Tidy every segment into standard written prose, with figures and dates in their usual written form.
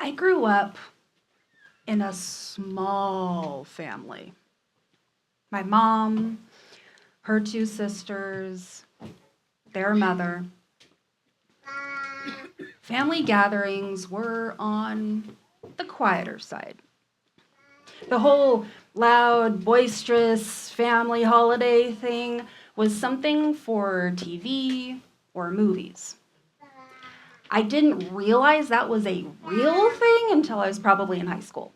I grew up in a small family. My mom, her two sisters, their mother. Family gatherings were on the quieter side. The whole loud, boisterous family holiday thing was something for TV or movies. I didn't realize that was a real thing until I was probably in high school.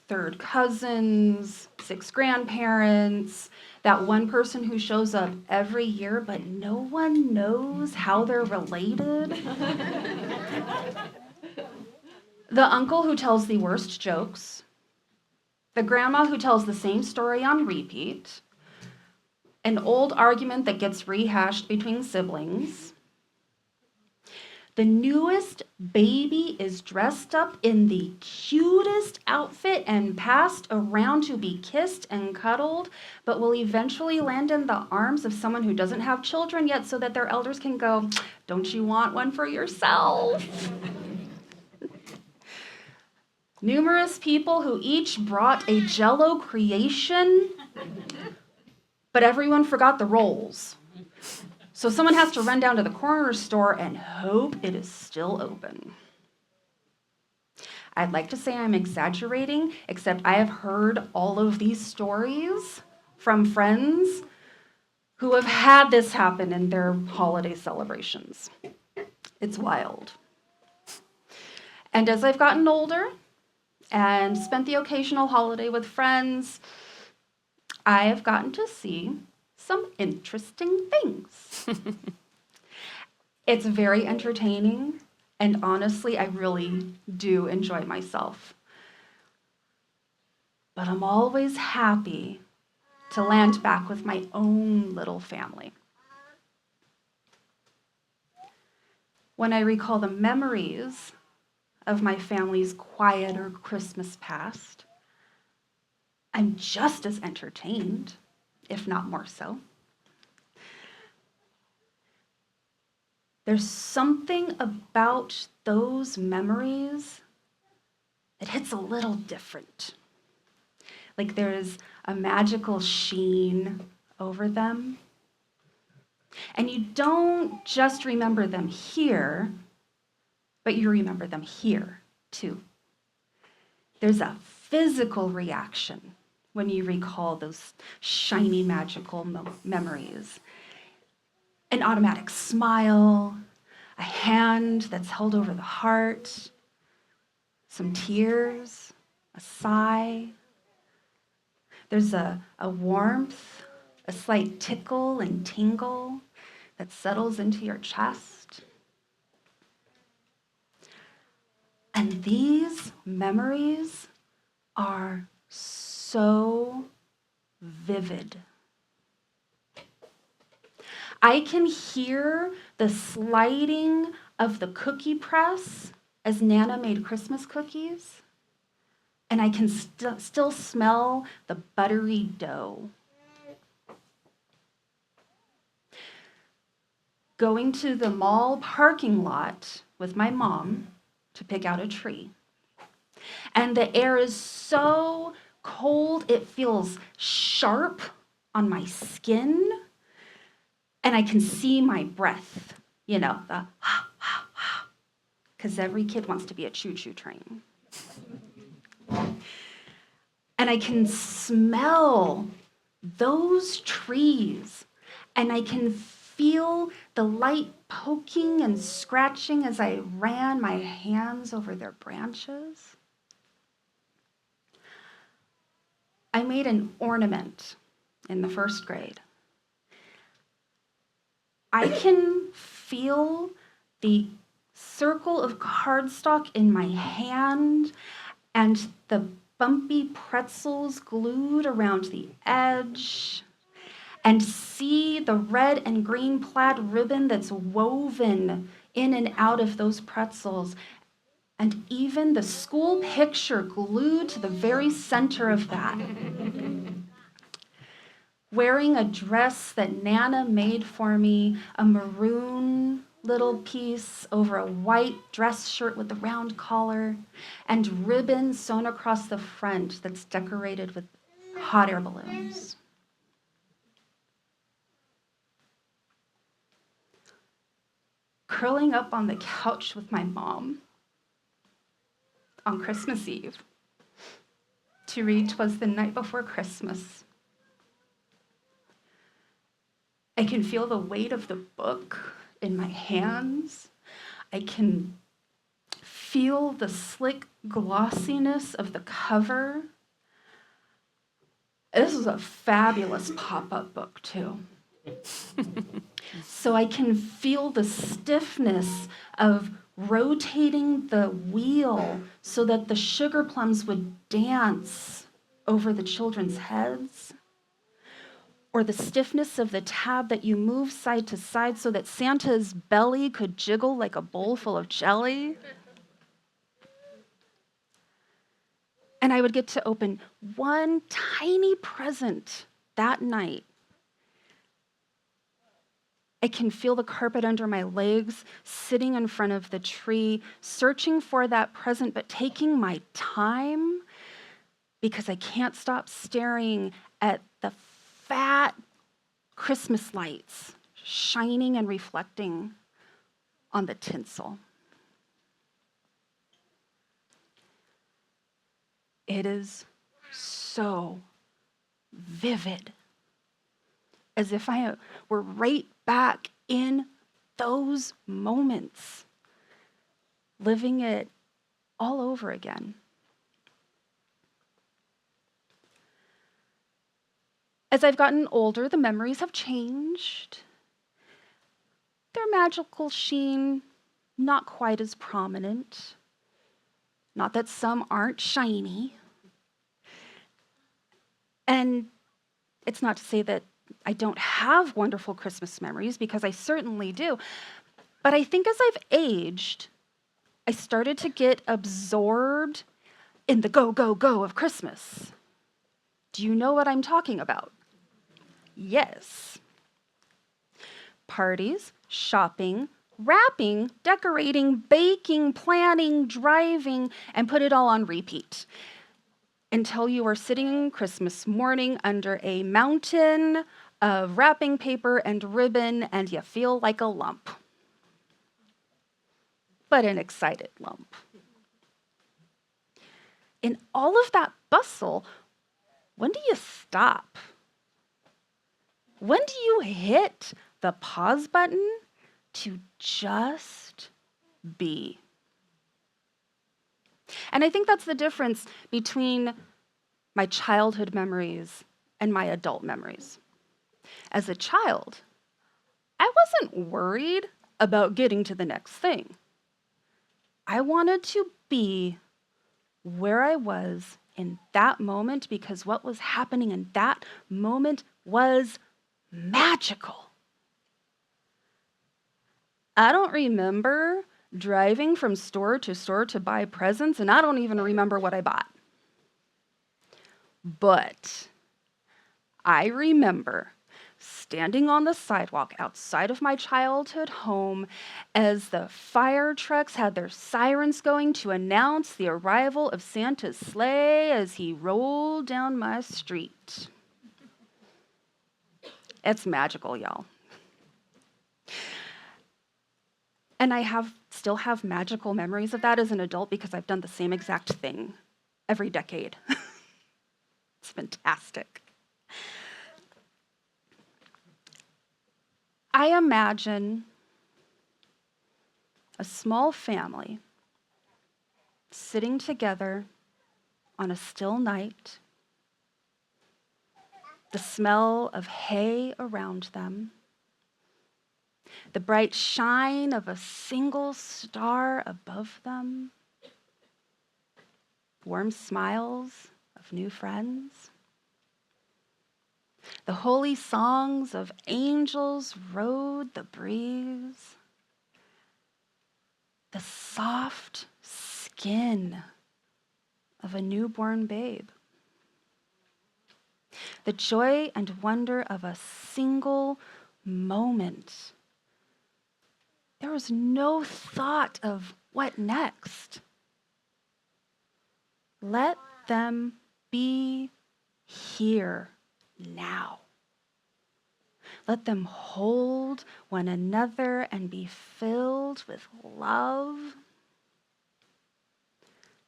Third cousins, 6 grandparents, that one person who shows up every year, but no one knows how they're related. The uncle who tells the worst jokes, the grandma who tells the same story on repeat, an old argument that gets rehashed between siblings. The newest baby is dressed up in the cutest outfit and passed around to be kissed and cuddled, but will eventually land in the arms of someone who doesn't have children yet so that their elders can go, "Don't you want one for yourself?" Numerous people who each brought a Jell-O creation, but everyone forgot the rolls. So someone has to run down to the corner store and hope it is still open. I'd like to say I'm exaggerating, except I have heard all of these stories from friends who have had this happen in their holiday celebrations. It's wild. And as I've gotten older and spent the occasional holiday with friends, I have gotten to see some interesting things. It's very entertaining, and honestly, I really do enjoy myself. But I'm always happy to land back with my own little family. When I recall the memories of my family's quieter Christmas past, I'm just as entertained, if not more so. There's something about those memories that hits a little different. Like there's a magical sheen over them. And you don't just remember them here, but you remember them here too. There's a physical reaction when you recall those shiny, magical memories. An automatic smile, a hand that's held over the heart, some tears, a sigh. There's a warmth, a slight tickle and tingle that settles into your chest. And these memories are so vivid. I can hear the sliding of the cookie press as Nana made Christmas cookies, and I can still smell the buttery dough. Going to the mall parking lot with my mom to pick out a tree. And the air is so cold, it feels sharp on my skin. And I can see my breath, the ha, ha, ha, because every kid wants to be a choo-choo train. And I can smell those trees, and I can feel the light poking and scratching as I ran my hands over their branches. I made an ornament in the 1st grade. I can feel the circle of cardstock in my hand and the bumpy pretzels glued around the edge, and see the red and green plaid ribbon that's woven in and out of those pretzels, and even the school picture glued to the very center of that. Wearing a dress that Nana made for me, a maroon little piece over a white dress shirt with a round collar and ribbon sewn across the front that's decorated with hot air balloons. Curling up on the couch with my mom on Christmas Eve to read "'Twas the Night Before Christmas." I can feel the weight of the book in my hands. I can feel the slick glossiness of the cover. This is a fabulous pop-up book, too. So I can feel the stiffness of rotating the wheel so that the sugar plums would dance over the children's heads, or the stiffness of the tab that you move side to side so that Santa's belly could jiggle like a bowl full of jelly. And I would get to open one tiny present that night. I can feel the carpet under my legs, sitting in front of the tree, searching for that present, but taking my time because I can't stop staring at the fat Christmas lights shining and reflecting on the tinsel. It is so vivid, as if I were right back in those moments, living it all over again. As I've gotten older, the memories have changed. Their magical sheen, not quite as prominent. Not that some aren't shiny. And it's not to say that I don't have wonderful Christmas memories, because I certainly do. But I think as I've aged, I started to get absorbed in the go, go, go of Christmas. Do you know what I'm talking about? Yes. Parties, shopping, wrapping, decorating, baking, planning, driving, and put it all on repeat until you are sitting Christmas morning under a mountain of wrapping paper and ribbon and you feel like a lump, but an excited lump. In all of that bustle, when do you stop? When do you hit the pause button to just be? And I think that's the difference between my childhood memories and my adult memories. As a child, I wasn't worried about getting to the next thing. I wanted to be where I was in that moment, because what was happening in that moment was magical. I don't remember driving from store to buy presents, and I don't even remember what I bought. But I remember standing on the sidewalk outside of my childhood home as the fire trucks had their sirens going to announce the arrival of Santa's sleigh as he rolled down my street. It's magical, y'all. And I still have magical memories of that as an adult, because I've done the same exact thing every decade. It's fantastic. I imagine a small family sitting together on a still night, the smell of hay around them, the bright shine of a single star above them, warm smiles of new friends. The holy songs of angels rode the breeze. The soft skin of a newborn babe. The joy and wonder of a single moment. There was no thought of what next. Let them be here now. Let them hold one another and be filled with love.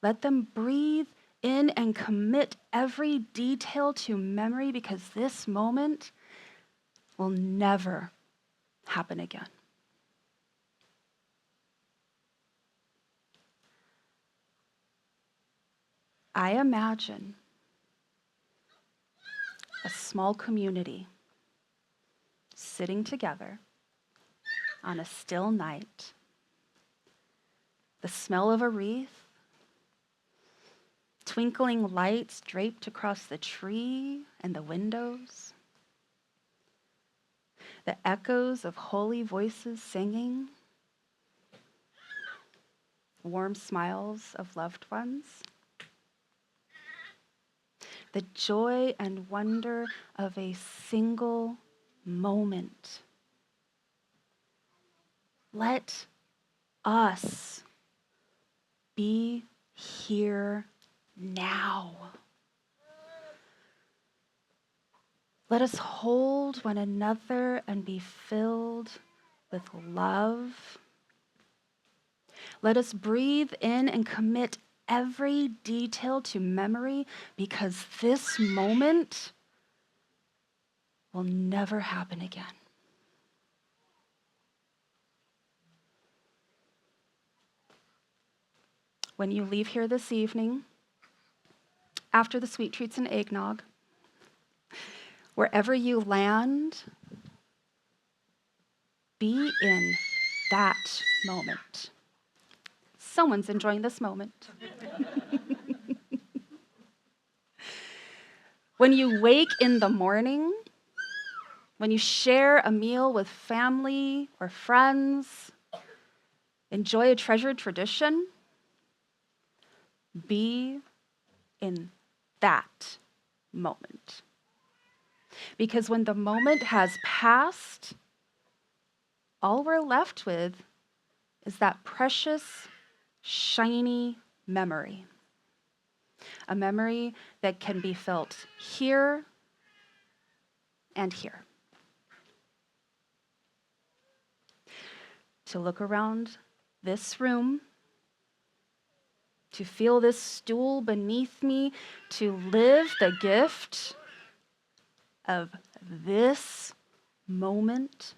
Let them breathe in and commit every detail to memory, because this moment will never happen again. I imagine a small community sitting together on a still night, the smell of a wreath, twinkling lights draped across the tree and the windows, the echoes of holy voices singing, warm smiles of loved ones, the joy and wonder of a single moment. Let us be here now. Let us hold one another and be filled with love. Let us breathe in and commit every detail to memory, because this moment will never happen again. When you leave here this evening, after the sweet treats and eggnog, wherever you land, be in that moment. Someone's enjoying this moment. When you wake in the morning, when you share a meal with family or friends, enjoy a treasured tradition, be in that moment. Because when the moment has passed, all we're left with is that precious, shiny memory. A memory that can be felt here and here. To look around this room, to feel this stool beneath me, to live the gift of this moment.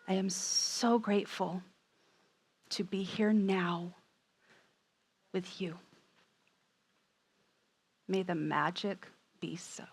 I am so grateful to be here now with you. May the magic be so.